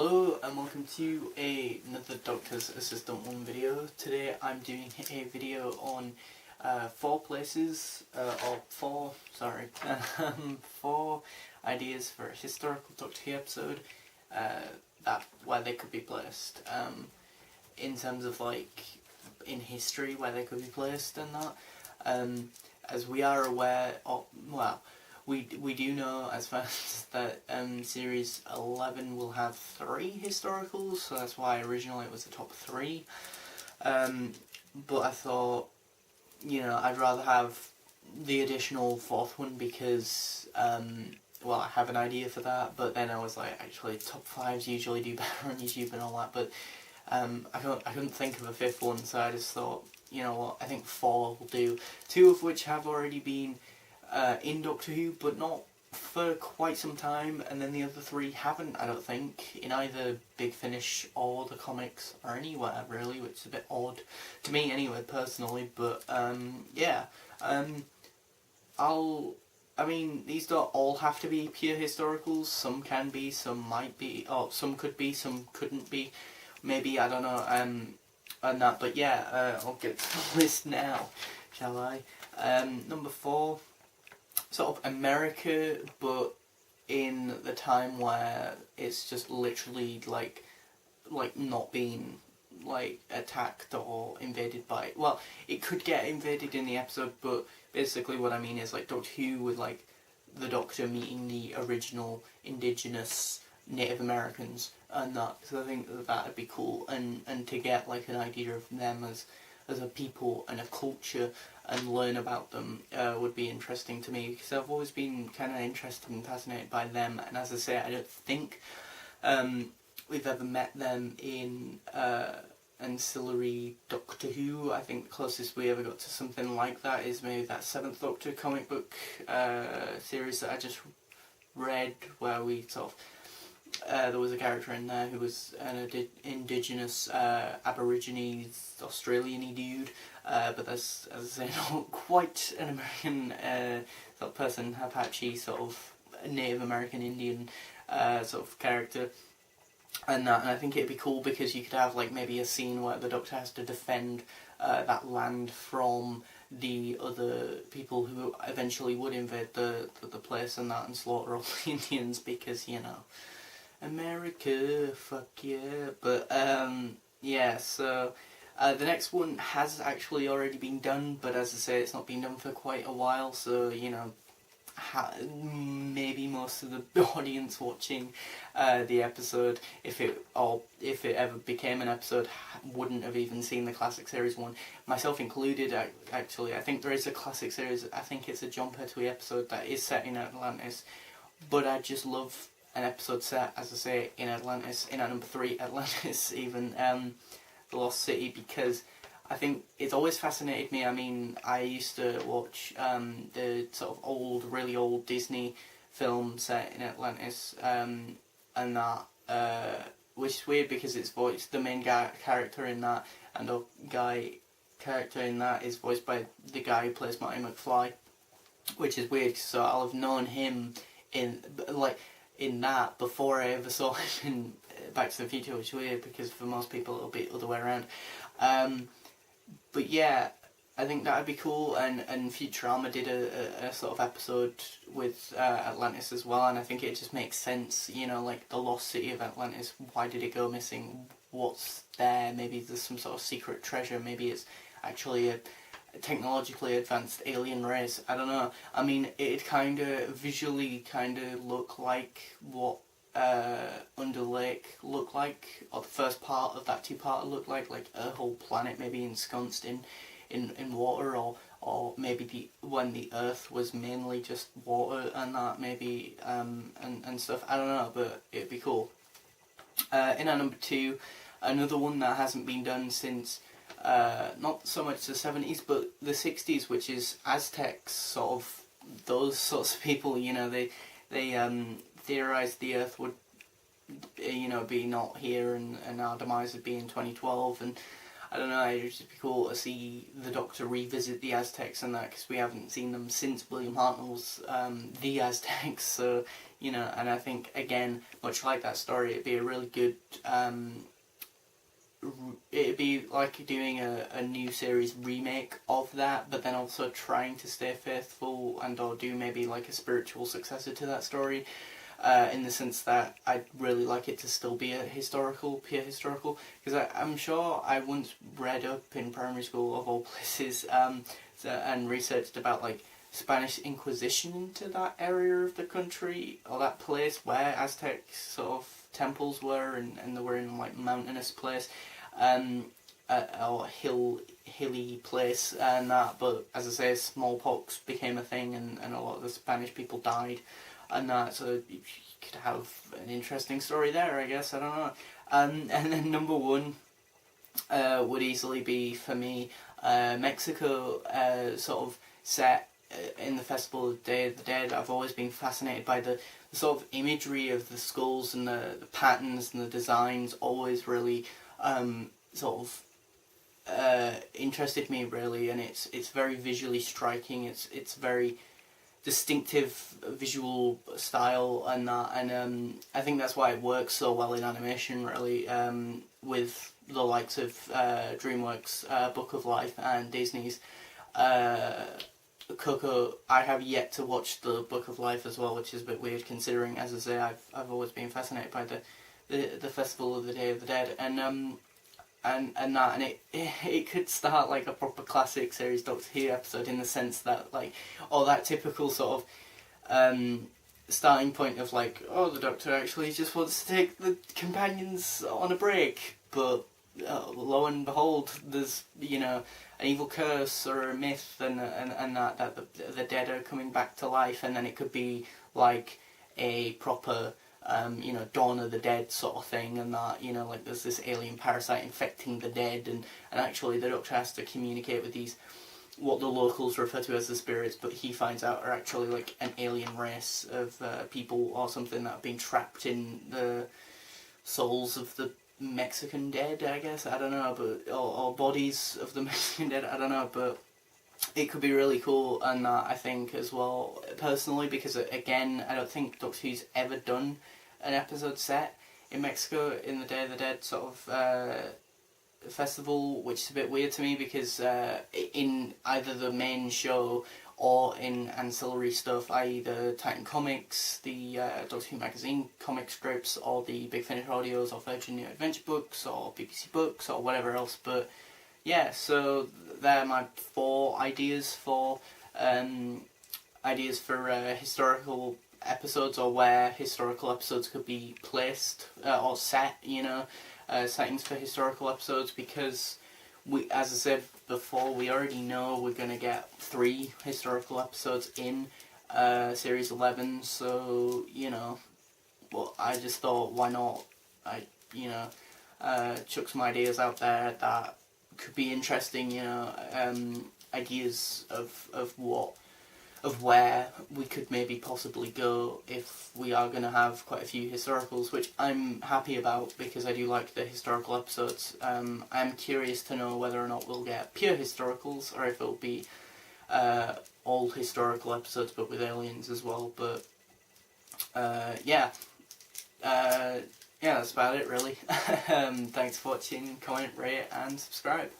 Hello and welcome to another Doctor's Assistant 1 video. Today I'm doing a video on four ideas for a historical Doctor Who episode where they could be placed. In terms of like in history where they could be placed and that. As we are aware of, we do know as fast that series 11 will have 3 historicals, so that's why originally it was the top 3. But I thought, I'd rather have the additional 4th one because, I have an idea for that, but then I was like, actually top 5s usually do better on YouTube and all that, but I couldn't think of a 5th one, so I just thought, you know what, I think 4 will do. 2 of which have already been in Doctor Who, but not for quite some time, and then the other 3 haven't, I don't think, in either Big Finish or the comics, or anywhere really, which is a bit odd to me anyway, personally, but these don't all have to be pure historicals. Some can be, some might be, or some could be, some couldn't be, maybe, I don't know, and that, but yeah, I'll get to the list now, shall I? Number 4, sort of America, but in the time where it's just literally like not being like attacked or invaded by, well, it could get invaded in the episode, but basically what I mean is like Doctor Who with like the Doctor meeting the original indigenous Native Americans and that, so I think that would be cool, and to get like an idea of them as a people and a culture and learn about them would be interesting to me, because I've always been kind of interested and fascinated by them, and as I say, I don't think we've ever met them in ancillary Doctor Who. I think the closest we ever got to something like that is maybe that 7th Doctor comic book series that I just read, where we sort of there was a character in there who was an indigenous Aborigines Australian-y dude, but that's, as I say, not quite an American sort of person, Apache sort of Native American Indian sort of character, and I think it'd be cool because you could have like maybe a scene where the Doctor has to defend that land from the other people who eventually would invade the place and that, and slaughter all the Indians, because, America, fuck yeah. But yeah, so the next one has actually already been done, but as I say, it's not been done for quite a while, so maybe most of the audience watching the episode, if it ever became an episode, wouldn't have even seen the classic series one, myself included. Actually, I think there is a classic series, I think it's a John Pertwee episode that is set in Atlantis, but I just love an episode set, as I say, in Atlantis, in at number 3, Atlantis even, the Lost City, because I think it's always fascinated me. I mean, I used to watch the sort of really old Disney film set in Atlantis, and that, which is weird because it's voiced, the main character in that, and the guy character in that is voiced by the guy who plays Marty McFly, which is weird, so I'll have known him in that before I ever saw him in Back to the Future, which is weird because for most people it'll be the other way around. But yeah, I think that would be cool, and Futurama did a sort of episode with Atlantis as well, and I think it just makes sense, like the lost city of Atlantis, why did it go missing, what's there, maybe there's some sort of secret treasure, maybe it's actually a technologically advanced alien race, I don't know. I mean, it kind of visually look like what Under Lake looked like, or the first part of that 2-parter looked like a whole planet maybe ensconced in water, or maybe when the Earth was mainly just water and that, maybe, and stuff, I don't know, but it'd be cool. In our number 2, another one that hasn't been done since not so much the 70s but the 60s, which is Aztecs, sort of those sorts of people, they theorised the Earth would, be not here, and our demise would be in 2012, and I don't know, it'd just be cool to see the Doctor revisit the Aztecs and that, because we haven't seen them since William Hartnell's The Aztecs, so, you know. And I think, again, much like that story, it'd be a really good, it'd be like doing a new series remake of that, but then also trying to stay faithful and or do maybe like a spiritual successor to that story, in the sense that I'd really like it to still be a pure historical, because I'm sure I once read up in primary school, of all places, and researched about like Spanish Inquisition into that area of the country, or that place where Aztec sort of temples were, and they were in like mountainous place, or hilly place and that. But as I say, smallpox became a thing, and a lot of the Spanish people died and that, so you could have an interesting story there, I guess. I don't know. And then number one would easily be, for me, Mexico, sort of set in the festival of the Day of the Dead. I've always been fascinated by the sort of imagery of the skulls and the patterns and the designs. Always really sort of interested me, really, and it's very visually striking. It's very distinctive visual style and that, and I think that's why it works so well in animation, really, with the likes of DreamWorks' Book of Life and Disney's Coco. I have yet to watch the Book of Life as well, which is a bit weird considering, as I say, I've always been fascinated by the festival of the Day of the Dead, and it could start like a proper classic series Doctor Who episode, in the sense that, like, that typical sort of starting point of like, the Doctor actually just wants to take the companions on a break, but lo and behold, there's, you know, an evil curse or a myth, and that the dead are coming back to life, and then it could be like a proper you know, Dawn of the Dead sort of thing, and that, you know, like there's this alien parasite infecting the dead, and actually the Doctor has to communicate with these, what the locals refer to as the spirits, but he finds out are actually like an alien race of people or something that have been trapped in the souls of the Mexican dead, I guess, I don't know, but or bodies of the Mexican dead, I don't know, but it could be really cool, and that, I think, as well, personally, because again, I don't think Doctor Who's ever done an episode set in Mexico in the Day of the Dead sort of festival, which is a bit weird to me, because in either the main show or in ancillary stuff, i.e. the Titan Comics, the Doctor Who magazine comic strips, or the Big Finish audios, or Virgin New Adventure books, or BBC books, or whatever else, but yeah, so they're my 4 ideas for historical episodes, or where historical episodes could be placed or set, you know, settings for historical episodes, because we, as I said before, we already know we're going to get 3 historical episodes in Series 11, so, you know, well, I just thought, why not, chuck some ideas out there that could be interesting, you know, ideas of where we could maybe possibly go if we are going to have quite a few historicals, which I'm happy about, because I do like the historical episodes. I'm curious to know whether or not we'll get pure historicals, or if it'll be all historical episodes but with aliens as well, but yeah, that's about it, really. Thanks for watching, comment, rate and subscribe.